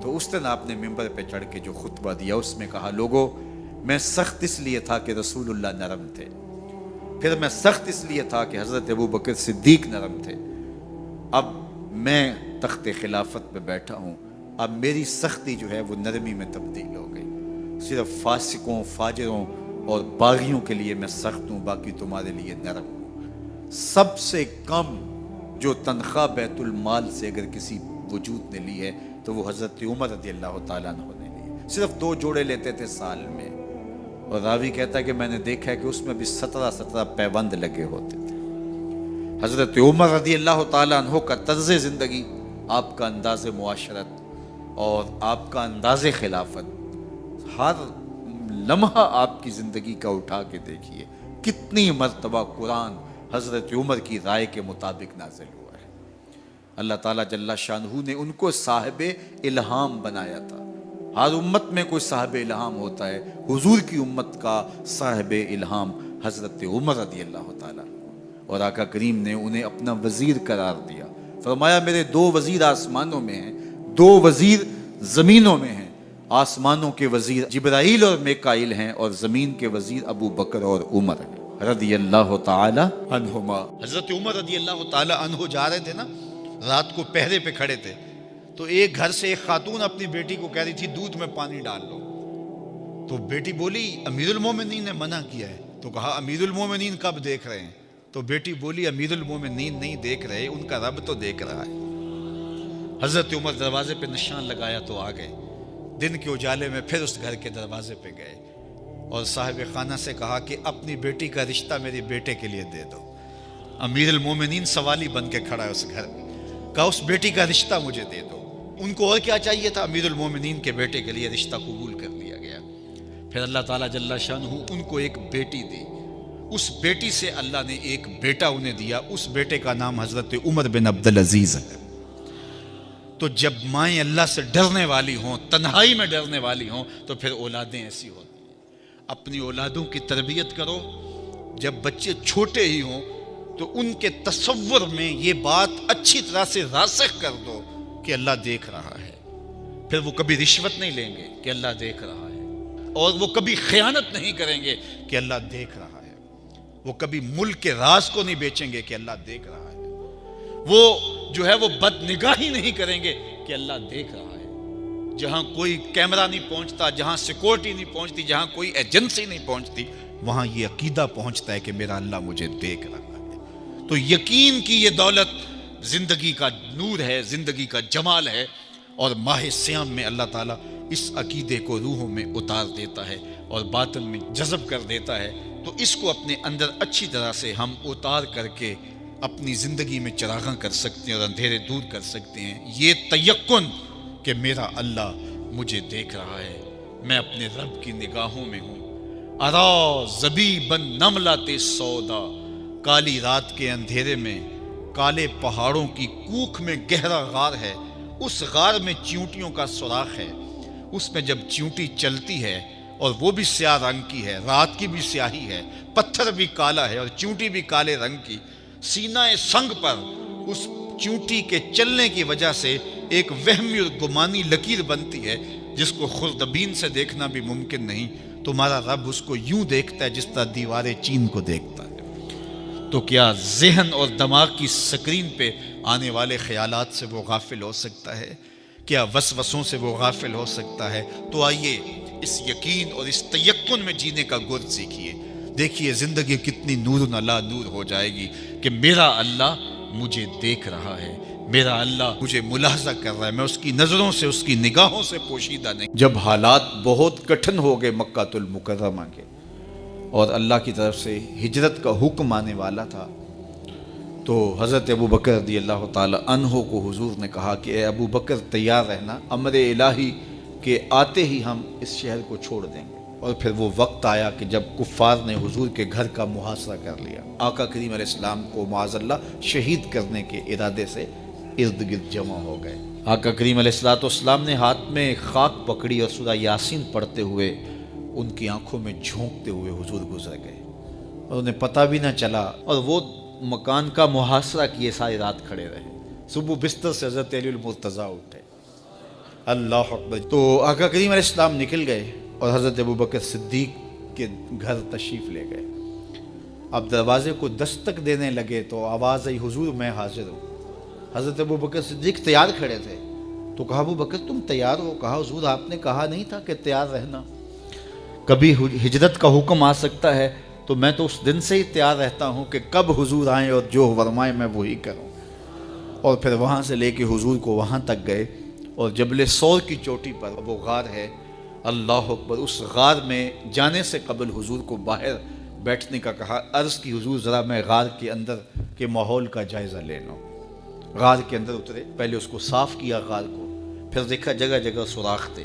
تو اس دن آپ نے ممبر پہ چڑھ کے جو خطبہ دیا اس میں کہا لوگوں میں سخت اس لیے تھا کہ رسول اللہ نرم تھے, پھر میں سخت اس لیے تھا کہ حضرت ابو بکر صدیق نرم تھے, اب میں تخت خلافت پہ بیٹھا ہوں, اب میری سختی جو ہے وہ نرمی میں تبدیل ہو گئی. صرف فاسقوں, فاجروں اور باغیوں کے لیے میں سخت ہوں, باقی تمہارے لیے نرم ہوں. سب سے کم جو تنخواہ بیت المال سے اگر کسی وجود نے لی ہے تو وہ حضرت عمر رضی اللہ تعالیٰ عنہ نے لی. صرف 2 جوڑے لیتے تھے سال میں, اور راوی کہتا ہے کہ میں نے دیکھا ہے کہ اس میں بھی 17 پیوند لگے ہوتے تھے. حضرت عمر رضی اللہ تعالیٰ عنہ کا طرز زندگی, آپ کا انداز معاشرت اور آپ کا انداز خلافت, ہر لمحہ آپ کی زندگی کا اٹھا کے دیکھیے کتنی مرتبہ قرآن حضرت عمر کی رائے کے مطابق نازل ہوا ہے. اللہ تعالیٰ جل شانہ نے ان کو صاحب الہام بنایا تھا. ہر امت میں کوئی صاحب الہام ہوتا ہے, حضور کی امت کا صاحب الہام حضرت عمر رضی اللہ تعالیٰ, اور آقا کریم نے انہیں اپنا وزیر قرار دیا. فرمایا میرے 2 وزیر آسمانوں میں ہیں, 2 وزیر زمینوں میں ہیں. آسمانوں کے وزیر جبرائیل اور میکائیل ہیں, اور زمین کے وزیر ابو بکر اور عمر ہیں رضی اللہ تعالی عنہما. حضرت عمر رضی اللہ تعالی عنہ جا رہے تھے نا, رات کو پہرے پہ کھڑے تھے, تو ایک گھر سے ایک خاتون اپنی بیٹی کو کہہ رہی تھی دودھ میں پانی ڈال لو. تو بیٹی بولی امیر المومنین نے منع کیا ہے. تو کہا امیر المومنین کب دیکھ رہے ہیں؟ تو بیٹی بولی امیر المومنین نہیں دیکھ رہے, ان کا رب تو دیکھ رہا ہے. حضرت عمر دروازے پہ نشان لگایا تو آ گئے. دن کے اجالے میں پھر اس گھر کے دروازے پہ گئے اور صاحب خانہ سے کہا کہ اپنی بیٹی کا رشتہ میرے بیٹے کے لیے دے دو. امیر المومنین سوالی بن کے کھڑا ہے اس گھر میں, کہا اس بیٹی کا رشتہ مجھے دے دو. ان کو اور کیا چاہیے تھا, امیر المومنین کے بیٹے کے لیے رشتہ قبول کر لیا گیا. پھر اللہ تعالیٰ جل شانہ ان کو ایک بیٹی دی, اس بیٹی سے اللہ نے ایک بیٹا انہیں دیا. اس بیٹے کا نام حضرت عمر بن عبدالعزیز ہے. تو جب مائیں اللہ سے ڈرنے والی ہوں, تنہائی میں ڈرنے والی ہوں, تو پھر اولادیں ایسی ہوتی ہیں. اپنی اولادوں کی تربیت کرو, جب بچے چھوٹے ہی ہوں تو ان کے تصور میں یہ بات اچھی طرح سے راسخ کر دو کہ اللہ دیکھ رہا ہے. پھر وہ کبھی رشوت نہیں لیں گے کہ اللہ دیکھ رہا ہے, اور وہ کبھی خیانت نہیں کریں گے کہ اللہ دیکھ رہا ہے. وہ کبھی ملک کے راز کو نہیں بیچیں گے کہ اللہ دیکھ رہا ہے. وہ جو ہے وہ بد نگاہی نہیں کریں گے کہ اللہ دیکھ رہا ہے. جہاں کوئی کیمرہ نہیں پہنچتا, جہاں سیکورٹی نہیں پہنچتی, جہاں کوئی ایجنسی نہیں پہنچتی, وہاں یہ عقیدہ پہنچتا ہے کہ میرا اللہ مجھے دیکھ رہا ہے. تو یقین کی یہ دولت زندگی کا نور ہے, زندگی کا جمال ہے, اور ماہ سیام میں اللہ تعالیٰ اس عقیدے کو روحوں میں اتار دیتا ہے اور باطن میں جذب کر دیتا ہے. تو اس کو اپنے اندر اچھی طرح سے ہم اتار کر کے اپنی زندگی میں چراغاں کر سکتے ہیں اور اندھیرے دور کر سکتے ہیں. یہ تیقن کہ میرا اللہ مجھے دیکھ رہا ہے, میں اپنے رب کی نگاہوں میں ہوں. ارا زبیبن نملات سودا, کالی رات کے اندھیرے میں کالے پہاڑوں کی کوکھ میں گہرا غار ہے. اس غار میں چیونٹیوں کا سوراخ ہے. اس میں جب چیونٹی چلتی ہے, اور وہ بھی سیاہ رنگ کی ہے, رات کی بھی سیاہی ہے, پتھر بھی کالا ہے اور چیونٹی بھی کالے رنگ کی, سینہ سنگ پر اس چیونٹی کے چلنے کی وجہ سے ایک وہمی اور گمانی لکیر بنتی ہے جس کو خوردبین سے دیکھنا بھی ممکن نہیں. تمہارا رب اس کو یوں دیکھتا ہے جس طرح دیواریں چین کو دیکھتا ہے. تو کیا ذہن اور دماغ کی سکرین پہ آنے والے خیالات سے وہ غافل ہو سکتا ہے؟ کیا وسوسوں سے وہ غافل ہو سکتا ہے؟ تو آئیے اس یقین اور اس تیقن میں جینے کا گر سیکھیے. دیکھیے زندگی کتنی نور نلا نور ہو جائے گی کہ میرا اللہ مجھے دیکھ رہا ہے، میرا اللہ مجھے ملاحظہ کر رہا ہے، میں اس کی نظروں سے، اس کی نگاہوں سے پوشیدہ نہیں. جب حالات بہت کٹھن ہو گئے مکہ المکرمہ کے اور اللہ کی طرف سے ہجرت کا حکم آنے والا تھا، تو حضرت ابو بکر رضی اللہ تعالی عنہ کو حضور نے کہا کہ اے ابو بکر تیار رہنا، امر الہی کے آتے ہی ہم اس شہر کو چھوڑ دیں گے. اور پھر وہ وقت آیا کہ جب کفار نے حضور کے گھر کا محاصرہ کر لیا. آقا کریم علیہ السلام کو معاذ اللہ شہید کرنے کے ارادے سے ارد گرد جمع ہو گئے. آقا کریم علیہ السلام نے ہاتھ میں خاک پکڑی اور سورہ یاسین پڑھتے ہوئے ان کی آنکھوں میں جھونکتے ہوئے حضور گزر گئے اور انہیں پتہ بھی نہ چلا، اور وہ مکان کا محاصرہ کیے ساری رات کھڑے رہے. صبح بستر سے حضرت علی المرتضیٰ اٹھے. اللہ اکبر. تو آقا کریم علیہ السلام نکل گئے اور حضرت ابو بکر صدیق کے گھر تشریف لے گئے. اب دروازے کو دستک دینے لگے تو آواز آئی حضور میں حاضر ہوں. حضرت ابو بکر صدیق تیار کھڑے تھے. تو کہا ابو بکر تم تیار ہو؟ کہا حضور آپ نے کہا نہیں تھا کہ تیار رہنا، کبھی ہجرت کا حکم آ سکتا ہے تو میں تو اس دن سے ہی تیار رہتا ہوں کہ کب حضور آئیں اور جو فرمائیں میں وہی کروں. اور پھر وہاں سے لے کے حضور کو وہاں تک گئے اور جبل سور کی چوٹی پر وہ غار ہے، اللہ اکبر، اس غار میں جانے سے قبل حضور کو باہر بیٹھنے کا کہا. عرض کی حضور ذرا میں غار کے اندر کے ماحول کا جائزہ لے لوں. غار کے اندر اترے، پہلے اس کو صاف کیا غار کو، پھر دیکھا جگہ جگہ سوراخ تھے.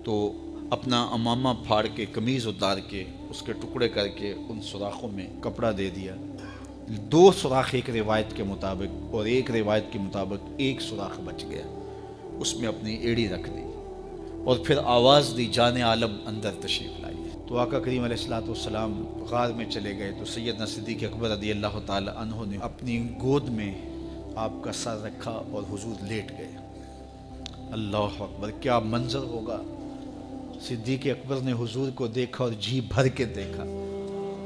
تو اپنا امامہ پھاڑ کے قمیض اتار کے اس کے ٹکڑے کر کے ان سوراخوں میں کپڑا دے دیا. 2 سوراخ ایک روایت کے مطابق اور ایک روایت کے مطابق 1 سوراخ بچ گیا، اس میں اپنی ایڑی رکھ دی اور پھر آواز دی جان عالم اندر تشریف لائی. تو آقا کریم علیہ السلام غار میں چلے گئے تو سیدنا صدیق اکبر رضی اللہ تعالی عنہ نے اپنی گود میں آپ کا سر رکھا اور حضور لیٹ گئے. اللہ اکبر، کیا منظر ہوگا. صدیق اکبر نے حضور کو دیکھا اور جی بھر کے دیکھا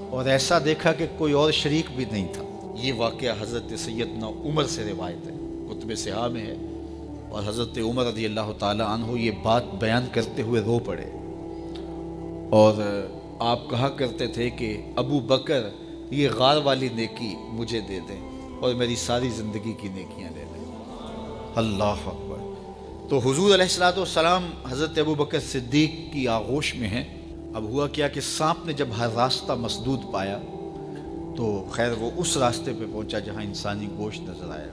اور ایسا دیکھا کہ کوئی اور شریک بھی نہیں تھا. یہ واقعہ حضرت سیدنا عمر سے روایت ہے، کتب صحاح میں ہے، اور حضرت عمر رضی اللہ تعالی عنہ یہ بات بیان کرتے ہوئے رو پڑے اور آپ کہا کرتے تھے کہ ابو بکر یہ غار والی نیکی مجھے دے دیں اور میری ساری زندگی کی نیکیاں دے دیں. اللہ اکبر. تو حضور علیہ السلام حضرت ابو بکر صدیق کی آغوش میں ہیں. اب ہوا کیا کہ سانپ نے جب ہر راستہ مسدود پایا تو خیر وہ اس راستے پہ پہنچا جہاں انسانی گوشت نظر آیا.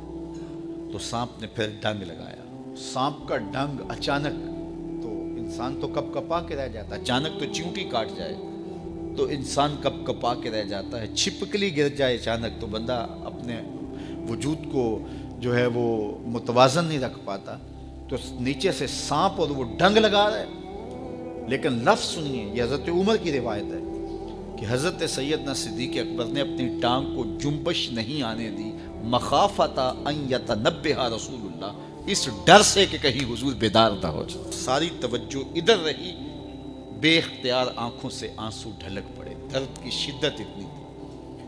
تو سانپ نے پھر ڈنگ لگایا. سانپ کا ڈنگ اچانک، تو انسان تو کپ کپا کے رہ جاتا ہے، اچانک تو چیونٹی کاٹ جائے تو انسان کپ کپا کے رہ جاتا ہے، چھپکلی گر جائے اچانک تو بندہ اپنے وجود کو جو ہے وہ متوازن نہیں رکھ پاتا. تو نیچے سے سانپ اور وہ ڈنگ لگا رہا ہے. لیکن لفظ سنیے، یہ حضرت عمر کی روایت ہے کہ حضرت سیدنا صدیق اکبر نے اپنی ٹانگ کو جنبش نہیں آنے دی، مخافت ان یتنبہ رسول اللہ، اس ڈر سے کہ کہیں حضور بیدار نہ ہو جائے. ساری توجہ ادھر رہی، بے اختیار آنکھوں سے آنسو ڈھلک پڑے، درد کی شدت اتنی تھی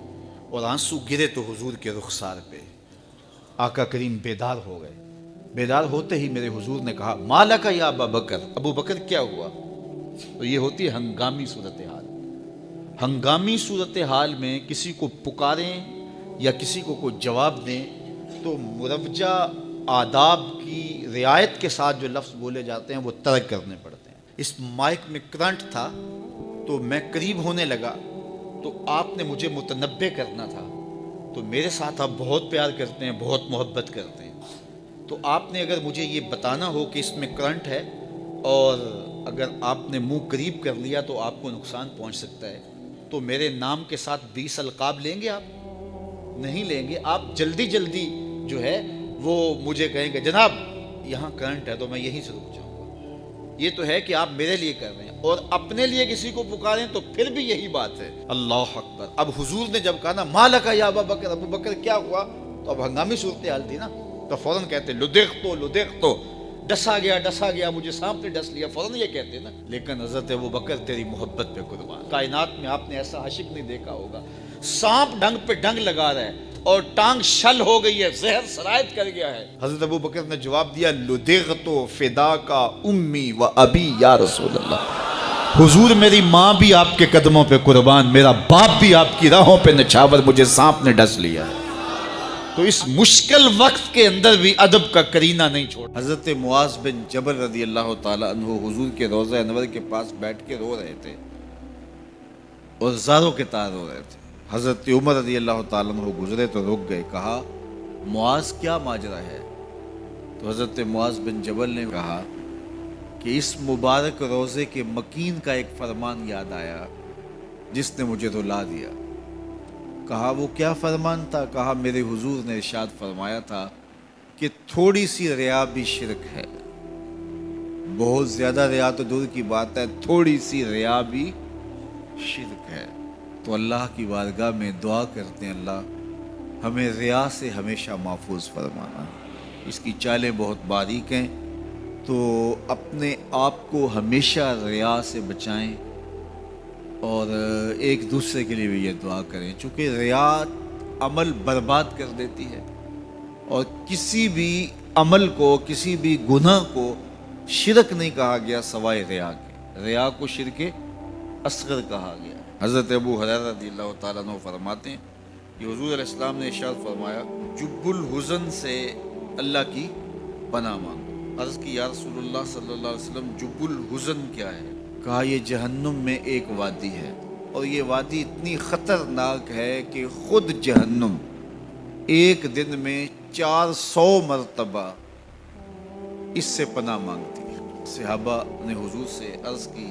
اور آنسو گرے تو حضور کے رخسار پہ. آقا کریم بیدار ہو گئے. بیدار ہوتے ہی میرے حضور نے کہا مالک یا ابا بکر، ابو بکر کیا ہوا؟ تو یہ ہوتی ہے ہنگامی صورتحال. ہنگامی صورتحال میں کسی کو پکاریں یا کسی کو کوئی جواب دیں تو مروجہ آداب کی رعایت کے ساتھ جو لفظ بولے جاتے ہیں وہ ترک کرنے پڑتے ہیں. اس مائک میں کرنٹ تھا تو میں قریب ہونے لگا تو آپ نے مجھے متنبہ کرنا تھا. تو میرے ساتھ آپ بہت پیار کرتے ہیں، بہت محبت کرتے ہیں، تو آپ نے اگر مجھے یہ بتانا ہو کہ اس میں کرنٹ ہے اور اگر آپ نے منہ قریب کر لیا تو آپ کو نقصان پہنچ سکتا ہے، تو میرے نام کے ساتھ 20 القاب لیں گے؟ آپ نہیں لیں گے. آپ جلدی جلدی جو ہے وہ مجھے کہیں گے جناب یہاں کرنٹ ہے تو میں یہیں سے رک جاؤں گا. یہ تو ہے کہ آپ میرے لیے کر رہے ہیں، اور اپنے لیے کسی کو پکاریں تو پھر بھی یہی بات ہے. اللہ اکبر. اب حضور نے جب کہا نا مالک یا ابا بکر، ابو بکر کیا ہوا، تو اب ہنگامی صورتحال تھی نا، تو فوراً کہتے لدغتو لدغتو، ڈسا گیا مجھے سانپ نے ڈس لیا، فوراً یہ کہتے نا. لیکن حضرت ابوبکر تیری محبت پہ قربان، کائنات میں آپ نے ایسا عاشق نہیں دیکھا ہوگا. سانپ ڈنگ پہ ڈنگ لگا رہا ہے اور ٹانگ شل ہو گئی ہے، زہر سرایت کر گیا ہے. حضرت ابوبکر نے جواب دیا لدغت فداک امی و ابی یا رسول اللہ. حضور میری ماں بھی آپ کے قدموں پہ قربان، میرا باپ بھی آپ کی راہوں پہ نچھاور، مجھے سانپ نے ڈس لیا ہے. تو اس مشکل وقت کے اندر بھی ادب کا کرینہ نہیں چھوڑ. حضرت معاذ بن جبل رضی اللہ تعالی عنہ حضور کے روضہ انور کے پاس بیٹھ کے رو رہے تھے اور زاروں کے تار رو رہے تھے. حضرت عمر رضی اللہ تعالیٰ عنہ گزرے تو رک گئے، کہا معاذ کیا ماجرا ہے؟ تو حضرت معاذ بن جبل نے کہا کہ اس مبارک روزے کے مکین کا ایک فرمان یاد آیا جس نے مجھے رلا دیا. کہا وہ کیا فرمان تھا؟ کہا میرے حضور نے ارشاد فرمایا تھا کہ تھوڑی سی ریا بھی شرک ہے. بہت زیادہ ریا تو دور کی بات ہے، تھوڑی سی ریا بھی شرک ہے. تو اللہ کی بارگاہ میں دعا کرتے ہیں اللہ ہمیں ریا سے ہمیشہ محفوظ فرمانا. اس کی چالیں بہت باریک ہیں، تو اپنے آپ کو ہمیشہ ریا سے بچائیں اور ایک دوسرے کے لیے بھی یہ دعا کریں، چونکہ ریا عمل برباد کر دیتی ہے اور کسی بھی عمل کو، کسی بھی گناہ کو شرک نہیں کہا گیا سوائے ریا کے. ریا کو شرک اصغر کہا گیا. حضرت ابو ہریرہ رضی اللہ تعالیٰ عنہ فرماتے ہیں کہ حضور علیہ السلام نے ارشاد فرمایا جب الحزن سے اللہ کی پناہ مانگو. عرض کی یا رسول اللہ صلی اللہ علیہ وسلم جب الحزن کیا ہے؟ کہا یہ جہنم میں ایک وادی ہے اور یہ وادی اتنی خطرناک ہے کہ خود جہنم ایک دن میں 400 مرتبہ اس سے پناہ مانگتی ہے. صحابہ نے حضور سے عرض کی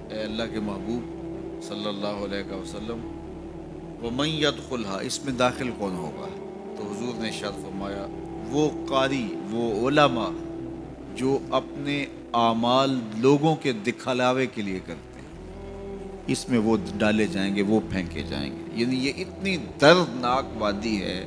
اے اللہ کے محبوب صلی اللہ علیہ وسلم وَمَن يَدْخُلْهَا، اس میں داخل کون ہوگا؟ تو حضور نے ارشاد فرمایا وہ قاری، وہ علماء جو اپنے اعمال لوگوں کے دکھلاوے کے لیے کرتے ہیں، اس میں وہ ڈالے جائیں گے، وہ پھینکے جائیں گے. یعنی یہ اتنی دردناک وادی ہے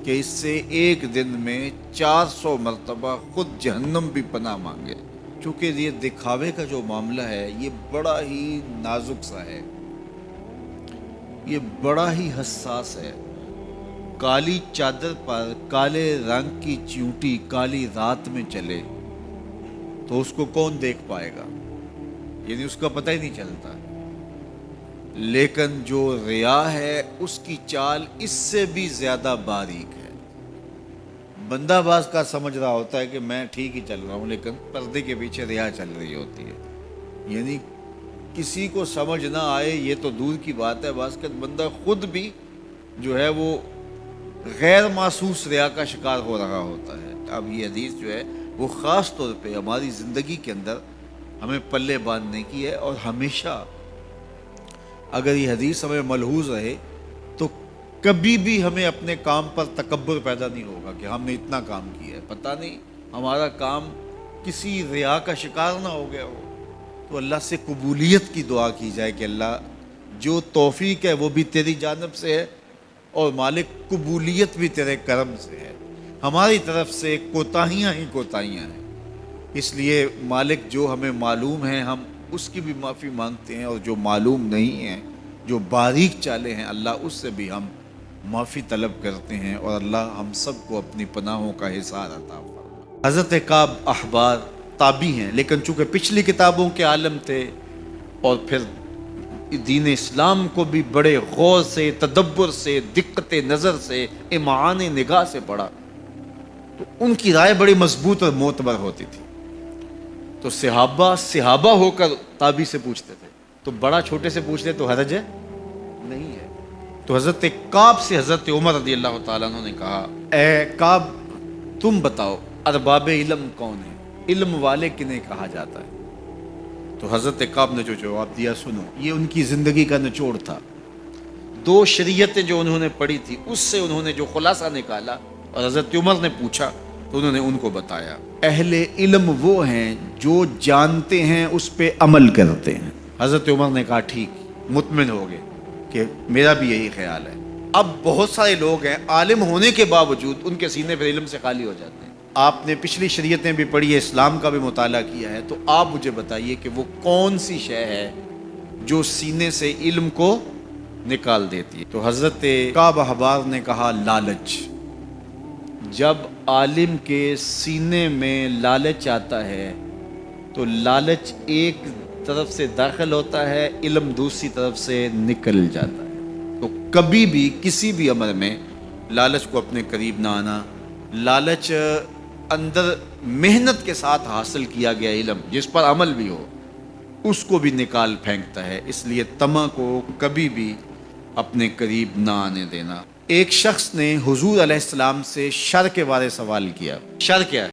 کہ اس سے ایک دن میں 400 مرتبہ خود جہنم بھی پناہ مانگے. چونکہ یہ دکھاوے کا جو معاملہ ہے یہ بڑا ہی نازک سا ہے، یہ بڑا ہی حساس ہے. کالی چادر پر کالے رنگ کی چیونٹی کالی رات میں چلے تو اس کو کون دیکھ پائے گا؟ یعنی اس کا پتہ ہی نہیں چلتا. لیکن جو ریا ہے اس کی چال اس سے بھی زیادہ باریک ہے. بندہ باز کا سمجھ رہا ہوتا ہے کہ میں ٹھیک ہی چل رہا ہوں، لیکن پردے کے پیچھے ریا چل رہی ہوتی ہے. یعنی کسی کو سمجھ نہ آئے یہ تو دور کی بات ہے، بعض کا بندہ خود بھی جو ہے وہ غیر محسوس ریا کا شکار ہو رہا ہوتا ہے. اب یہ حدیث جو ہے وہ خاص طور پہ ہماری زندگی کے اندر ہمیں پلے باندھنے کی ہے، اور ہمیشہ اگر یہ حدیث ہمیں ملحوظ رہے تو کبھی بھی ہمیں اپنے کام پر تکبر پیدا نہیں ہوگا کہ ہم نے اتنا کام کیا ہے، پتہ نہیں ہمارا کام کسی ریا کا شکار نہ ہو گیا ہو. تو اللہ سے قبولیت کی دعا کی جائے کہ اللہ جو توفیق ہے وہ بھی تیری جانب سے ہے اور مالک قبولیت بھی تیرے کرم سے ہے. ہماری طرف سے کوتاہیاں ہی کوتاہیاں ہیں، اس لیے مالک جو ہمیں معلوم ہیں ہم اس کی بھی معافی مانگتے ہیں، اور جو معلوم نہیں ہیں، جو باریک چالیں ہیں، اللہ اس سے بھی ہم معافی طلب کرتے ہیں، اور اللہ ہم سب کو اپنی پناہوں کا حصار عطا فرمائے. حضرت کعب احبار تابعی ہیں، لیکن چونکہ پچھلی کتابوں کے عالم تھے اور پھر دین اسلام کو بھی بڑے غور سے، تدبر سے، دقت نظر سے، امعان نگاہ سے پڑھا، تو ان کی رائے بڑی مضبوط اور معتبر ہوتی تھی. تو صحابہ ہو کر تابعی سے پوچھتے تھے، تو بڑا چھوٹے سے پوچھ لے تو حرج ہے نہیں ہے. تو حضرت کعب سے حضرت عمر رضی اللہ تعالیٰ عنہ نے کہا اے کعب تم بتاؤ ارباب علم کون ہیں، علم والے کنہیں کہا جاتا ہے؟ تو حضرت کعب نے جو جواب دیا سنو، یہ ان کی زندگی کا نچوڑ تھا. 2 شریعتیں جو انہوں نے پڑھی تھی اس سے انہوں نے جو خلاصہ نکالا، اور حضرت عمر نے پوچھا تو انہوں نے ان کو بتایا. اہل علم وہ ہیں جو جانتے ہیں اس پہ عمل کرتے ہیں. حضرت عمر نے کہا ٹھیک، مطمئن ہو گئے کہ میرا بھی یہی خیال ہے. اب بہت سارے لوگ ہیں عالم ہونے کے باوجود ان کے سینے پہ علم سے خالی ہو جاتے ہیں. آپ نے پچھلی شریعتیں بھی پڑھی ہے، اسلام کا بھی مطالعہ کیا ہے، تو آپ مجھے بتائیے کہ وہ کون سی شے ہے جو سینے سے علم کو نکال دیتی ہے؟ تو حضرت کعب احبار نے کہا لالچ۔ جب عالم کے سینے میں لالچ آتا ہے تو لالچ ایک طرف سے داخل ہوتا ہے، علم دوسری طرف سے نکل جاتا ہے۔ تو کبھی بھی کسی بھی امر میں لالچ کو اپنے قریب نہ آنا۔ لالچ اندر محنت کے ساتھ حاصل کیا گیا علم جس پر عمل بھی ہو، اس کو بھی نکال پھینکتا ہے، اس لیے طمع کو کبھی بھی اپنے قریب نہ آنے دینا۔ ایک شخص نے حضور علیہ السلام سے شر کے بارے سوال کیا۔ شر کیا ہے؟